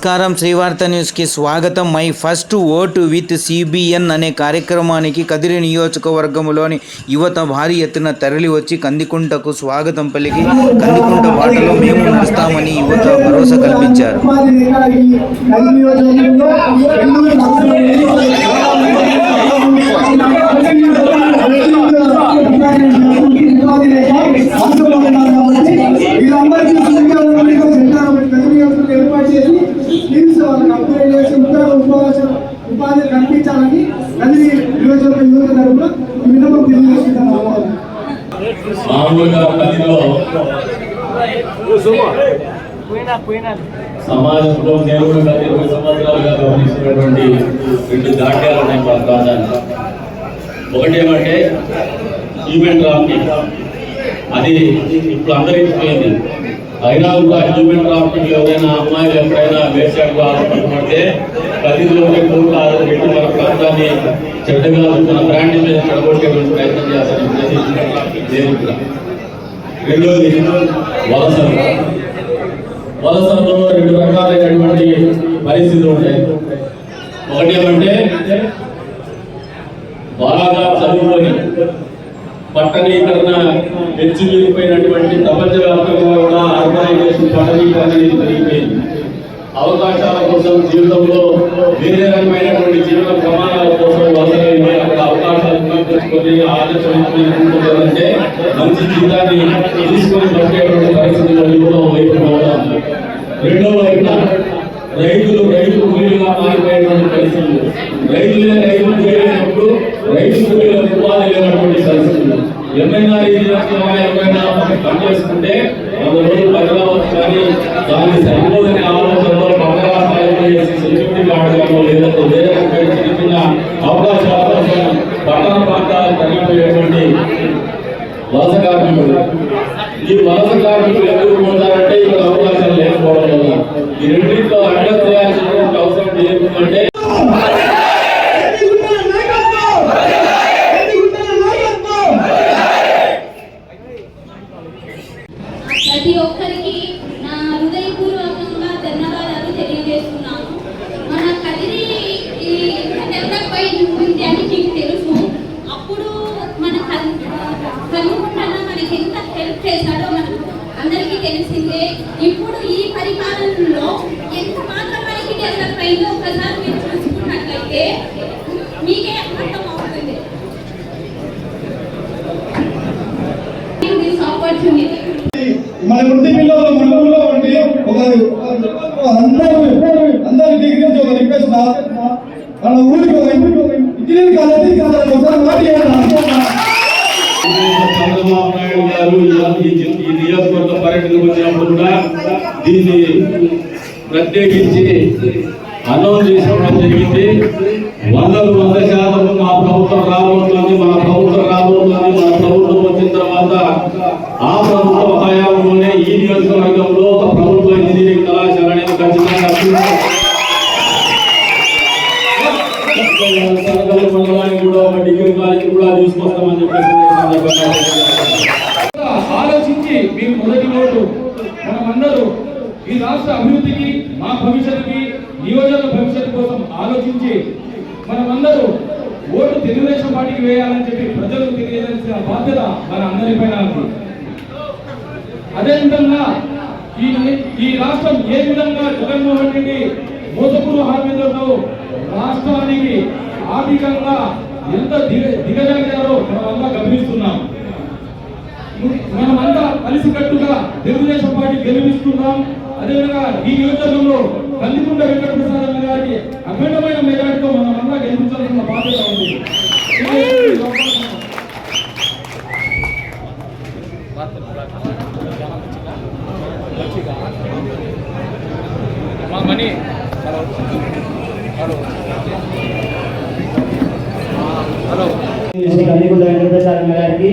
నమస్కారం, శ్రీవార్త న్యూస్కి స్వాగతం. My first vote with CBN అనే కార్యక్రమానికి కదిరి నియోజకవర్గంలోని యువత భారీ ఎత్తున తరలి వచ్చి కందికుంటకు స్వాగతం పలికి కందికుంట బాటలో మేము నడుస్తామని యువత భరోసా కల్పించారు. ఉపాధి కల్పించాలని కదిరి నియోజకవర్గ యువత తరపున విన్నపం తెలియజేస్తున్నాము. సమాజంలో నేను గత 20 సంవత్సరాలుగా గమనిస్తున్నటువంటి 2 దాట్యాలు ఉన్నాయి మన ప్రాంతానికి. ఒకటి ఏమంటే హ్యూమన్ ట్రాఫికింగ్, అది ఇప్పుడు అందరికిపోయింది. అయినా కూడా హ్యూమన్ ట్రాఫికింగ్ ఎవరైనా అమ్మాయిలు ఎప్పుడైనా వేసాడుగా పట్టుబడితే కదిరిలోనే కోర్టు పెట్టి మన ప్రాంతాన్ని చెడ్డగా మన బ్రాండ్ మీద చెడగొట్టేటువంటి ప్రయత్నం చేస్తారని లేదు. రెండోది వలసల్లో 2 రకాలైనటువంటి పరిస్థితులు ఉంటాయి. ఒకటి ఏమంటే బాగా చదువుకొని పట్టణీకరణ పెరిగిపోయినటువంటి ప్రపంచవ్యాప్తంగా కూడా ఆర్గనైజేషన్ పట్టణీకరణ పెరిగిపోయింది. అవకాశాల కోసం జీవితంలో వేరే రకమైనటువంటి జీవన ప్రమాణాల కోసం వలసలైన అక్కడ అవకాశాలు తెచ్చుకొని ఆదర్శించుకుంటే మంచి జీవితాన్ని తీసుకొని బతికేటువంటి పరిస్థితుల్లో వైపు పోవడం. రెండో వైపున రైతు కూలీలుగా మారిపోయేటువంటి పరిస్థితులు, రైతు కూలీలైనప్పుడు రైతు కూలీల ఉపాధి లేనటువంటి పరిస్థితులు. ఏమైనా ఎవరైనా పనిచేసుకుంటే 100 రోజులు బదలావచ్చు, కానీ దాన్ని సరిపోదని ఆలోచనలో పక్క రాష్ట్రాల్లో చేసి సెక్యూరిటీ గార్డులను లేదంటే వేరే చిన్న చిన్న అవకాశాల కోసం పట్టణ ప్రాంతాలకు తరలిపోయేటువంటి వలస కార్మికులు. ఈ వలస కార్మికులు ఎందుకు పోతారంటే ఇక్కడ అవకాశాలు లేకపోవడం వల్ల. ఈ రెండింటిలో అడ్రస్ చేయాల్సినటువంటి అవసరం ఏమిటంటే ప్రతి ఒక్కరికి నా హృదయపూర్వకంగా ధన్యవాదాలు తెలియజేస్తున్నాను. మన కదిరి డెవలప్ అయి ఉంటుంది అని మీకు తెలుసు. అప్పుడు మన కనుకుంటున్న మనకి ఎంత హెల్ప్ చేశాడో మనకు అందరికీ తెలిసిందే. ఇప్పుడు ఈ పరిపాలనలో ఎంత మాత్రం మనకి డెవలప్ అయిందో ఒకసారి మీరు చూసుకున్నట్లయితే మీకే అర్థమవుతుంది. దిస్ ఆపర్చునిటీ మన వృత్తి పిల్లలు మన ఊళ్ళో ఉండి అందరి డిగ్రీ నుంచి ఒక రిక్వెస్ట్, మన ఊరికి ఒక ఇంజనీరింగ్ కాలేజీ ఒకసారి చంద్రబాబు నాయుడు గారు ఈ నియోజకవర్గ పర్యటనకు వచ్చినప్పుడు కూడా దీన్ని ప్రత్యేకించి అనౌన్స్ చేసుకోవడం జరిగింది. 100% మా ప్రభుత్వం రాబోతుంది, మన ప్రభుత్వం రాబోతుంది. మన ప్రభుత్వం వచ్చిన తర్వాత ఆ ప్రభుత్వ హయాంలోనే ఈ నియోజకవర్గంలో ఒక ప్రభుత్వ ఇంజనీరింగ్ కళాశాల అనేది ఖచ్చితంగా మండలానికి కూడా ఒక డిగ్రీ కాలేజీ కూడా తీసుకొస్తామని చెప్పేసి ఆలోచించి మీరు మొదటి ఓటు మనమందరూ ఈ రాష్ట్ర అభివృద్ధికి, మా భవిష్యత్తుకి, నియోజక భవిష్యత్తు కోసం ఆలోచించి మనమందరూ ఓటు తెలుగుదేశం పార్టీకి వేయాలని చెప్పి ప్రజలకు తెలియజేయాల్సిన బాధ్యత మన అందరిపైన ఉంది. అదేవిధంగా ఈ రాష్ట్రం ఏ విధంగా జగన్మోహన్ రెడ్డి మోసపూర్వ హామీలతో రాష్ట్రానికి ఆర్థికంగా ఎంత దిగజారారో మనమంతా గమనిస్తున్నాం. మనమంతా కలిసికట్టుగా తెలుగుదేశం పార్టీ గెలిపిస్తున్నాం. అదేవిధంగా ఈ నియోజకవర్గంలో కందికుంట వెంకటప్రసాద్ అన్న గారికి అఖండమైన మెజార్టీతో మనమంతా గెలిపించాల్సిన బాధ్యత ఉంది. కందికుంట వెంకటప్రసాద్ అన్న గారికి,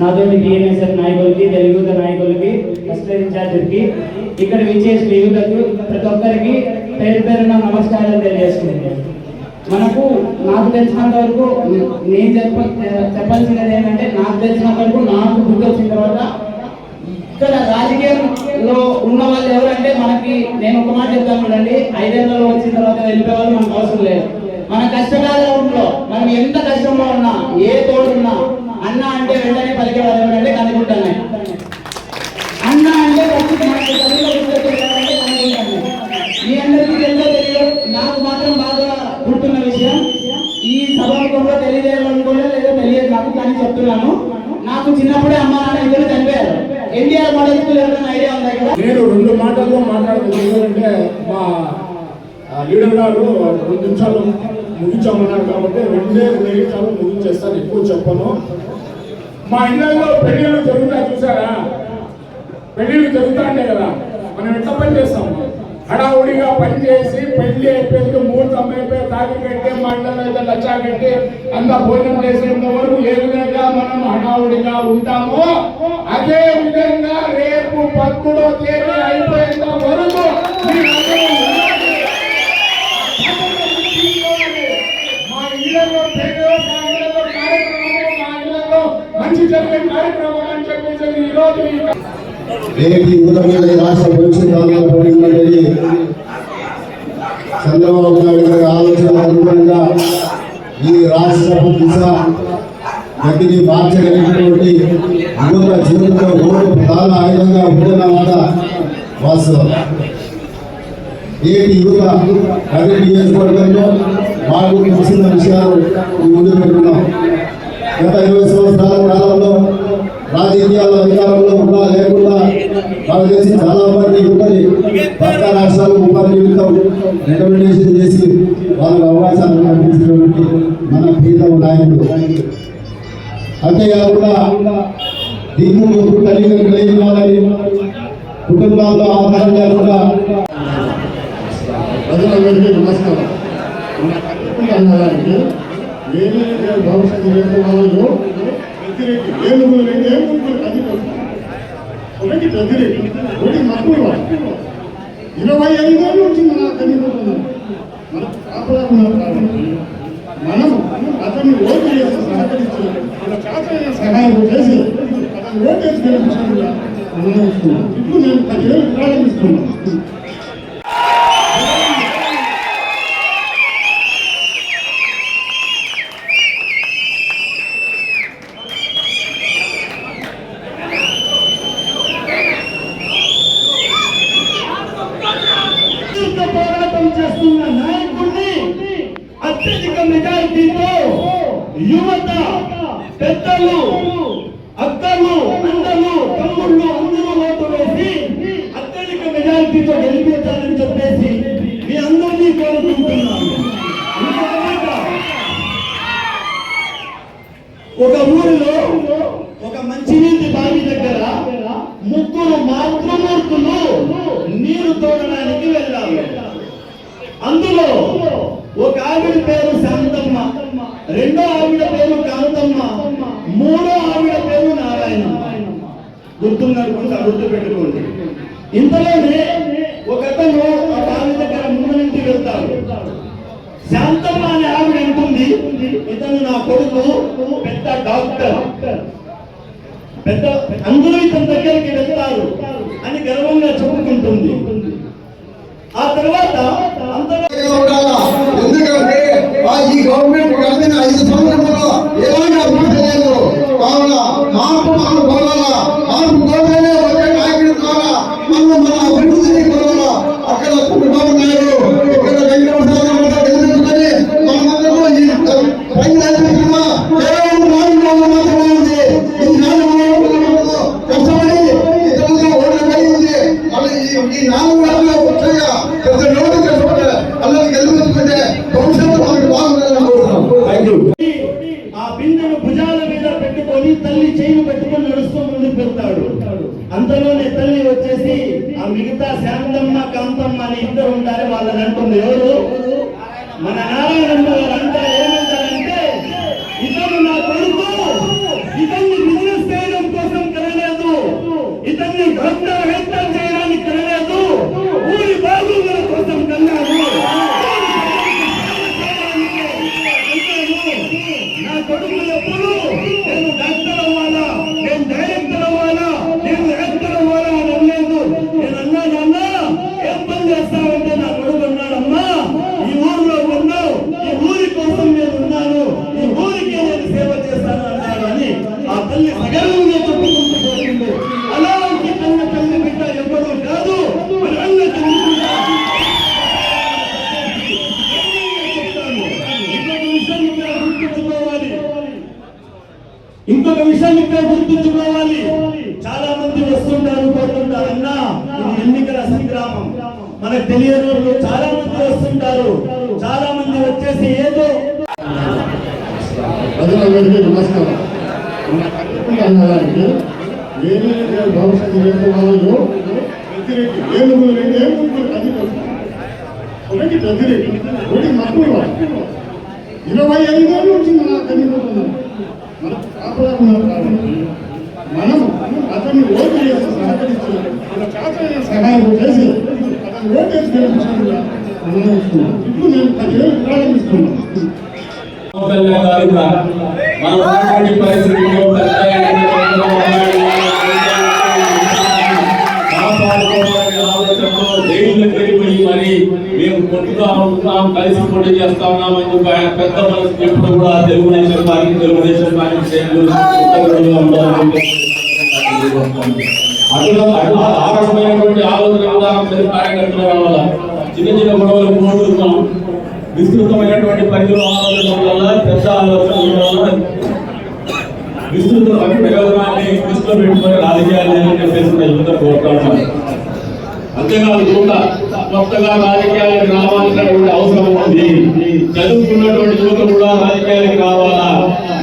నాతోటి టీఎంఎస్ఎఫ్ నాయకులకి, తెలుగు నాయకులకి, ఫస్ట్ ఇన్ఛార్జ్కి, ఇక్కడ విచ్చేసిన యువతకు ప్రతి ఒక్కరికి పేరు పేరున నమస్కారాలు తెలియజేసుకుంటున్నాను. నాకు తెలిసినంత వరకు నేను చెప్పాల్సినది ఏంటంటే, నాకు తెలిసినంత వరకు నాకు గుర్తు వచ్చిన తర్వాత ఇక్కడ రాజకీయంలో ఉన్న వాళ్ళు ఎవరంటే మనకి నేను ఒక మాట చెప్తాను చూడండి, 5 ఏళ్లలో వచ్చిన తర్వాత వెళ్ళిపోయే వాళ్ళు మనకు అవసరం లేదు. మన కష్టకాలంలో మనం ఎంత కష్టంలో ఉన్నా, ఏ తోడున్నా, అన్న అంటే వెంటనే పలికేవారు ఎవరంటే కనుకుంటానే. అన్న అంటే మీ అందరికీ తెలియదు, నాకు మాత్రం బాగా గుర్తున్న విషయం, ఈ సభాముఖంలో తెలియజేయాలనుకోలే లేదో తెలియదు నాకు, కానీ చెప్తున్నాను. నాకు చిన్నప్పుడే అమ్మ నాన్న ఇద్దరు చనిపోయారు. ఎన్టీఆర్ మోడల్ స్కూల్ ఎవరైనా ఐడియా ఉందా కదా? నేను 2 మాటల్లో మాట్లాడుతున్నాను. ఎందుకంటే మా లీడర్ గారు 2 నిమిషాలు ముగించామన్నారు కాబట్టి 2 నిమిషాలు ముగించేస్తాను, ఎక్కువ చెప్పను. మా ఇళ్ళల్లో పెళ్లిళ్ళు జరుగుతాయి చూసారా? పెళ్లిళ్ళు జరుగుతాంటే కదా మనం ఎట్లా పని చేస్తాము? హడావుడిగా పనిచేసి పెళ్లి అయిపోయి ముహూర్తం అయిపోయి తాగి కట్టి మా ఇళ్ళలో అయితే లచ్చా కట్టి అంతా భోజనం చేసేంత వరకు ఏ విధంగా మనం హడావుడిగా ఉంటామో అదే విధంగా రేపు 10వ తేదీ అయిపోయేంత వరకు మా ఇళ్ళలో పెళ్ళి, మా ఇళ్ళలో కార్యక్రమం, మా ఇళ్ళలో మంచి జరిగే కార్యక్రమం అని చెప్పేసి ఈరోజు రేపు యువత మీద రాష్ట్ర భవిష్యత్ ఆధారపడి ఉన్నది. చంద్రబాబు నాయుడు గారి ఆలోచన అనుగుణంగా ఈ రాష్ట్ర దిశ గతిని మార్చగలిగినటువంటి యువత జీవితంలో ఓటు ప్రధాన ఆయుధంగా ఉంటున్నమాట వాస్తవం. నేటి యువత అదే నియోజకవర్గంలో మాకు తెలిసిన విషయాలు ముందు పెట్టుకున్నాం. గత 20 సంవత్సరాల కాలంలో రాజకీయాల్లో అధికారంలో ఉన్నా లేకుండా నాకు తెలిసి చాలా మంది యువతని పక్క రాష్ట్రాలు ఉపాధి నిమిత్తం రికమెండేషన్ చేసి వాళ్ళకు అవకాశాలు కల్పించినటువంటి మన ప్రీతమ నాయకుడు. అంతేకాకుండా దిగులు కలిగిన లేని వాళ్ళని కుటుంబాల్లో ఆధారం లేకుండా ప్రజలందరికీ నమస్కారం. అన్నదానికి ఏదైతే భవిష్యత్తు రేపు వ్యతిరేకి ఏనుగులు లేదు, ఏనుగులు ఒకటి వ్యతిరేకి, ఒకటి మక్కువ. 25 ఏళ్ళు వచ్చింది నా కనీసం మనకు కాపాడుకున్నారు కాబట్టి మనం అతన్ని ఓటు చేసి సహకరించి మన చేత సహాయం చేసి అతను ఓటేసి గెలిపించాలని నిర్ణయిస్తున్నాం. ఇప్పుడు నేను 10 ఏళ్ళు ప్రారంభిస్తున్నాను. పోరాటం చేస్తున్న నాయకుడిని అత్యధిక మెజారిటీతో యువత, పెద్దలు, అక్కలు, అన్నలు, తమ్ముళ్ళు అందరూ ఓటు వేసి అత్యధిక మెజారిటీతో గెలిపించాలని చెప్పేసి మీ అందరినీ కోరుకుంటున్నాను. ఒక ఊరిలో ఒక మంచినీటి బావి దగ్గర 3 మాతృమూర్తులు నీరు తోడడానికి వెళ్ళారు. అందులో ఒక ఆవిడ పేరు శాంతమ్మ, 2వ ఆవిడ పేరు కాంతమ్మ, 3వ ఆవిడ పేరు నారాయణమ్మ. గుర్తు పెట్టుకోండి. ఇంతలోనే ఒకతను ఆ బావి దగ్గర ముందు నుంచి వెళ్తాడు. శాంతమ్మ అనే ఆవిడ అంటుంది, ఇతను నా కొడుకు, పెద్ద డాక్టర్, అందరూ ఇతని దగ్గరికి వెళ్తారు అని గర్వంగా చెప్పుకుంటుంది. ఆ తర్వాత ఎందుకంటే ఈ గవర్నమెంట్ కలిగిన 5 సంవత్సరాల్లో ఎలాంటి అభివృద్ధి లేదు. కావున మార్పు మనం కోరాలా, మార్పు కోరగానే వచ్చే నాయకుడి ద్వారా మనం మన అభివృద్ధిని కోరాలా. అక్కడ చంద్రబాబు నాయుడు, ఇక్కడ వెంకటేశ్వర గెలిపించుకొని మనమందరూ ఈ పైన నడిపిస్తున్నా కేవలం 4 రోజులు మాత్రమే ఉంది. ఈ 4 రోజులు కష్టపడి ఇతరులుగా ఓట్లు కలిగింది. మళ్ళీ ఈ 4 రోజుల్లో వచ్చాయా పెద్ద నోటు కష్టపడి అల్లరి గెలిపించుకుంటే భవిష్యత్తు మనకు బాగుంటుందని కోరుతున్నాం. ఆ బిందెను భుజాల మీద పెట్టుకొని తల్లి చేయి పెట్టుకొని నడుస్తూ ముందుకు వెళ్తాడు. అంతలోనే తల్లి వచ్చేసి ఆ మిగతా శాంతమ్మ, కాంతమ్మ అని ఇద్దరు ఉండాలి, వాళ్ళని అంటుంది. ఎవరు? మన నారాయణమ్మ గారు అంటారు. ఏమంటారంటే, ఇతను నా కొడుకు, ఇతన్ని బిజినెస్ చేయడం కోసం కనలేదు, ఇతన్ని డాక్టర్ హెల్త్ చేయడానికి కనలేదు, ఊరి బాగోగుల కోసం కన్నాడు. నా కొడుకు ఎప్పుడు నేను డాక్టర్ అవ్వాలా, నేను డైరెక్టర్ అవ్వాలా, నేను యాక్టర్ అవ్వాలా ఆ తల్లి సగర్వంగా చెప్పుకుంటూ పోతుంది. అలాంటి కన్న తల్లి బిడ్డ ఎవ్వరూ కాదు మన అన్న తల్లి బిడ్డ. ఇంకొక విషయాన్ని ఇక్కడ గుర్తుంచుకోవాలి. చాలా మంది వస్తుంటారు పోతుంటారు. అన్నా ఇది ఎన్నికల సంగ్రామం, మనకు తెలియని వాళ్ళు చాలా మంది వస్తుంటారు. చాలా మంది వచ్చేసి ఏదో ప్రజలందరికీ నమస్కారం. అన్నగారికి ఏదైతే భవిష్యత్తు రేపు వ్యతిరేకి ఏనుగులు ఏనుగులు ఒకటి వ్యతిరేకి ఒకటి మక్కువ 25 ఏళ్ళ నుంచి మన కనిపోతుంది. మన కాపలా ఉన్నారు కాబట్టి మనం అతన్ని ఓటు చేసి సహకరించి మన కాపలా సహాయం చేసి అతన్ని ఓటు వేసి గెలిపించాలని నిర్ణయిస్తున్నాం. ఇప్పుడు నేను 10 ఏళ్ళు ప్రారంభిస్తున్నాను. మనం ఉన్నటువంటి పరిస్థితుల్లో మరి మేము కొట్టుగా ఉంటున్నాం, కలిసి పోటీ చేస్తా ఉన్నామని చెప్పి ఆయన పెద్ద మనసు ఎప్పుడు కూడా తెలుగుదేశం పార్టీ ఆ రకమైనటువంటి ఆలోచన విధానం కార్యకర్తల వల్ల చిన్న చిన్న గొడవలు పోతున్నాం. విస్తృతమైనటువంటి పరిధిలో ఆలోచన వల్ల పెద్ద ఆలోచన విస్తృత ప్రయోజనాన్ని దృష్టిలో పెట్టుకొని రాజకీయాలు చెప్పేసి యువత కోరుతాను. అంతేకాదు కూడా కొత్తగా రాజకీయాలకు రావాల్సినటువంటి అవసరం ఉంది. చదువుకున్నటువంటి యువత కూడా రాజకీయాలకు రావాలా?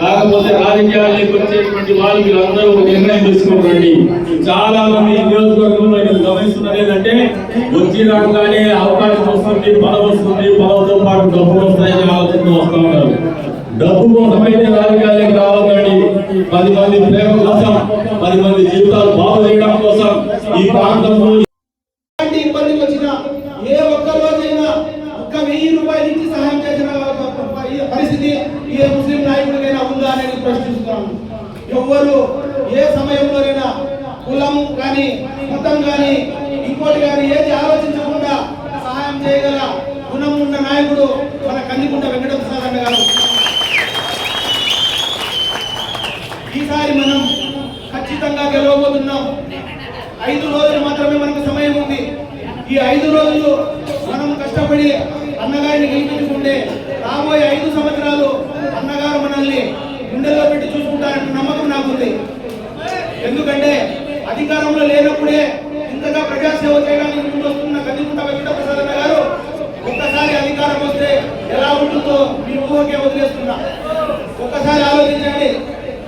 కాకపోతే రాజకీయాలకు వచ్చేటువంటి వాళ్ళు వీళ్ళందరూ ఒక నిర్ణయం తీసుకున్నారండి. చాలా మంది నియోజకవర్గంలో గమనిస్తున్నది ఏంటంటే వచ్చి రాగానే అవకాశం వస్తుంది, పదవి వస్తుంది, పదవితో పాటు డబ్బులు వస్తాయని ఆలోచన వస్తూ ఉన్నారు. డబ్బు కోసమైతే రాజకీయాలకు రావద్దండి. 10 మంది ప్రేమ కోసం, 10 మంది జీవితాలు బాగు చేయడం కోసం ఈ ప్రాంతంలో ఇబ్బంది వచ్చిన ఏ ఒక్క రోజైనా 1,000 రూపాయలు ఇచ్చి సహాయం చేసిన పరిస్థితి ఏ ముస్లిం నాయకుడికైనా ఉందా అనేది ప్రశ్నిస్తున్నాను. ఎవ్వరు ఏ సమయంలోనైనా కులం కానీ మతం కానీ ఇంకోటి కానీ ఏది ఆలోచించకుండా సహాయం చేయగల గుణం ఉన్న నాయకుడు మన కందికుంట వెంకటప్రసాద్ అన్న గారు. ఈసారి మనం ఖచ్చితంగా గెలవబోతున్నాం. 5 రోజులు మాత్రమే మనకు సమయం ఉంది. ఈ 5 రోజులు మనం కష్టపడి అన్నగారిని గెలిపించుకుంటే రాబోయే 5 సంవత్సరాలు అన్నగారు మనల్ని గుండెల్లో పెట్టి చూసుకుంటారన్న నమ్మకం నాకుంది. ఎందుకంటే అధికారంలో లేనప్పుడే ఇంతగా ప్రజాసేవ చేయడానికి ముందు వస్తున్న కందికుంట వెంకటప్రసాద్ అన్న గారు ఒక్కసారి అధికారం వస్తే ఎలా ఉంటుందో మీ ఊహకే వదిలేస్తున్నా. ఒక్కసారి ఆలోచించండి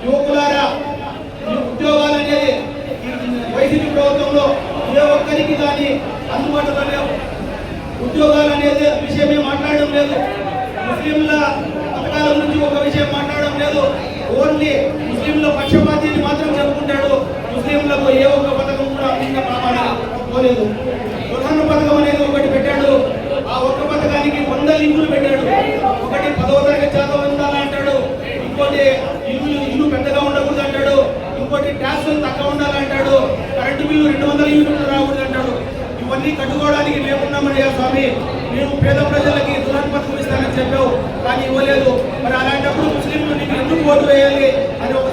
యువకులారా. ఉద్యోగాలు అనేది వైసీపీ ప్రభుత్వంలో ఏ ఒక్కరికి కానీ అందుబాటులో లేవు. ఉద్యోగాలు అనేది విషయమే మాట్లాడడం లేదు. ముస్లింల పథకాల గురించి ఒక విషయం మాట్లాడడం లేదు. ఓన్లీ ముస్లింల పక్షపాతిని మాత్రం చెప్పుకుంటాడు. ముస్లింలకు ఏ ఒక్క పథకం కూడా పోలేదు. ప్రధాన పథకం అనేది ఒకటి పెట్టాడు. ఆ ఒక్క పథకానికి 100 లింకులు పెట్టాడు. ఒకటి 10వ తరగతి చదువు ఉండాలి అంటాడు. ఇంకోటి ఇల్లు పెద్దగా ఉండకూడదు అంటాడు. ఇంకోటి ట్యాక్సులు తక్కువ ఉండాలంటాడు. కరెంటు బిల్లు 200 యూనిట్లు రాకూడదు అంటాడు. ఇవన్నీ కట్టుకోవడానికి మేమున్నామయ్యా స్వామి, మేము పేద ప్రజలకి దురాన్ పథకం ఇస్తానని చెప్పావు, కానీ ఇవ్వలేదు. మరి అలాంటప్పుడు ముస్లింలు నీకు ఎందుకు ఓటు వేయాలి అని ఒక